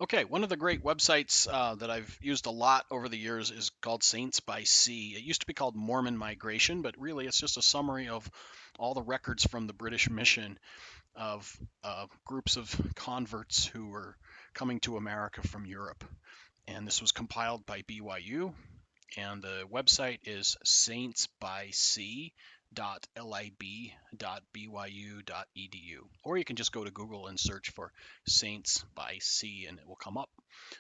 Okay, one of the great websites that I've used a lot over the years is called Saints by Sea. It used to be called Mormon Migration, but really it's just a summary of all the records from the British mission of groups of converts who were coming to America from Europe. And this was compiled by BYU, and the website is saintsbysea.lib.byu.edu, or you can just go to Google and search for Saints by Sea and it will come up.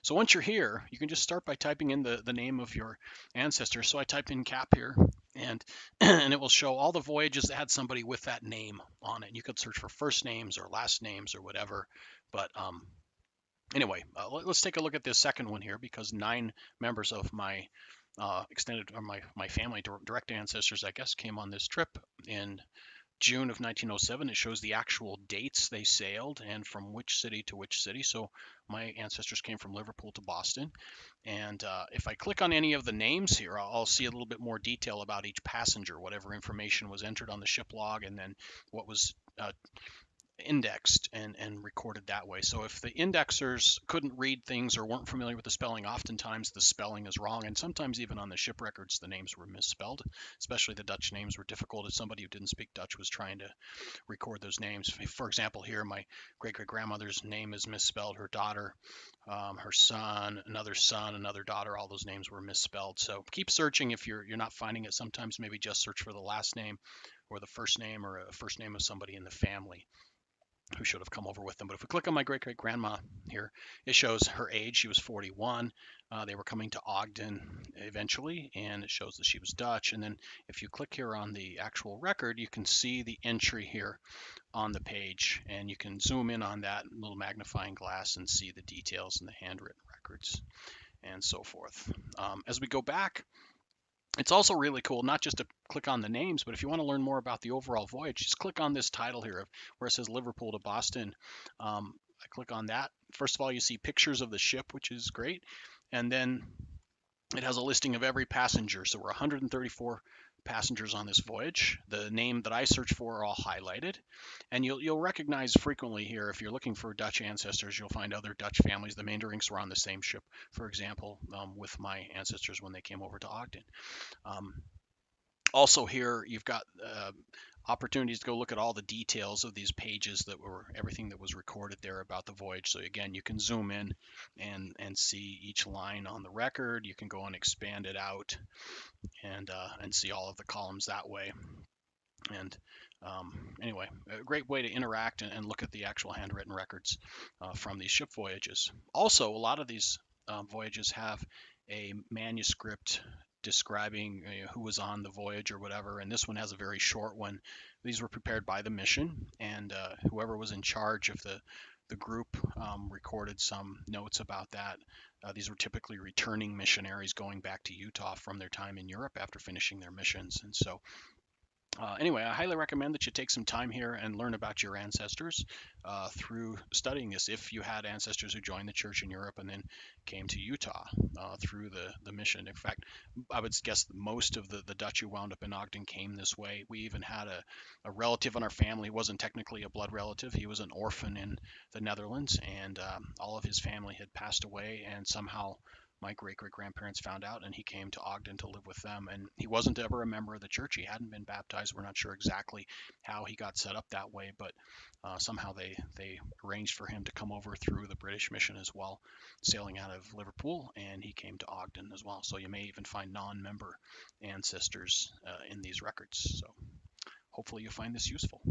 So once you're here, you can just start by typing in the name of your ancestor. So I typed in Cap here, and and it will show all the voyages that had somebody with that name on it. You could search for first names or last names or whatever, but anyway, let's take a look at this second one here, because 9 members of my extended or my family direct ancestors, I guess, came on this trip in June of 1907. It shows the actual dates they sailed and from which city to which city. So my ancestors came from Liverpool to Boston. And if I click on any of the names here, I'll see a little bit more detail about each passenger, whatever information was entered on the ship log, and then what was indexed and recorded that way. So if the indexers couldn't read things or weren't familiar with the spelling, oftentimes the spelling is wrong. And sometimes even on the ship records, the names were misspelled, especially the Dutch names were difficult if somebody who didn't speak Dutch was trying to record those names. For example, here, my great great grandmother's name is misspelled, her daughter, her son, another daughter, all those names were misspelled. So keep searching if you're not finding it. Sometimes maybe just search for the last name or the first name or a first name of somebody in the family who should have come over with them. But if we click on my great great grandma here, it shows her age. She was 41. They were coming to Ogden eventually, and it shows that she was Dutch. And then if you click here on the actual record, you can see the entry here on the page, and you can zoom in on that little magnifying glass and see the details in the handwritten records and so forth. As we go back, it's also really cool not just to click on the names, but if you want to learn more about the overall voyage, just click on this title here where it says Liverpool to Boston. I click on that. First of all, you see pictures of the ship, which is great. And then it has a listing of every passenger. So we're 134 passengers on this voyage. The name that I search for are all highlighted. And you'll recognize frequently here, if you're looking for Dutch ancestors, you'll find other Dutch families. The Mandarinks were on the same ship, for example, with my ancestors when they came over to Ogden. Um, Also here, you've got opportunities to go look at all the details of these pages that were everything that was recorded there about the voyage. So again, you can zoom in and see each line on the record. You can go and expand it out and see all of the columns that way. And anyway, a great way to interact and look at the actual handwritten records from these ship voyages. Also, a lot of these voyages have a manuscript describing who was on the voyage or whatever, and this one has a very short one. These were prepared by the mission, and whoever was in charge of the group recorded some notes about that. These were typically returning missionaries going back to Utah from their time in Europe after finishing their missions, and so anyway, I highly recommend that you take some time here and learn about your ancestors through studying this. If you had ancestors who joined the church in Europe and then came to Utah through the mission. In fact, I would guess that most of the Dutch who wound up in Ogden came this way. We even had a relative in our family who wasn't technically a blood relative. He was an orphan in the Netherlands, and all of his family had passed away, and somehow my great great grandparents found out, and he came to Ogden to live with them. And he wasn't ever a member of the church. He hadn't been baptized. We're not sure exactly how he got set up that way, but somehow they arranged for him to come over through the British mission as well, sailing out of Liverpool, and he came to Ogden as well. So you may even find non-member ancestors in these records. So hopefully you find this useful.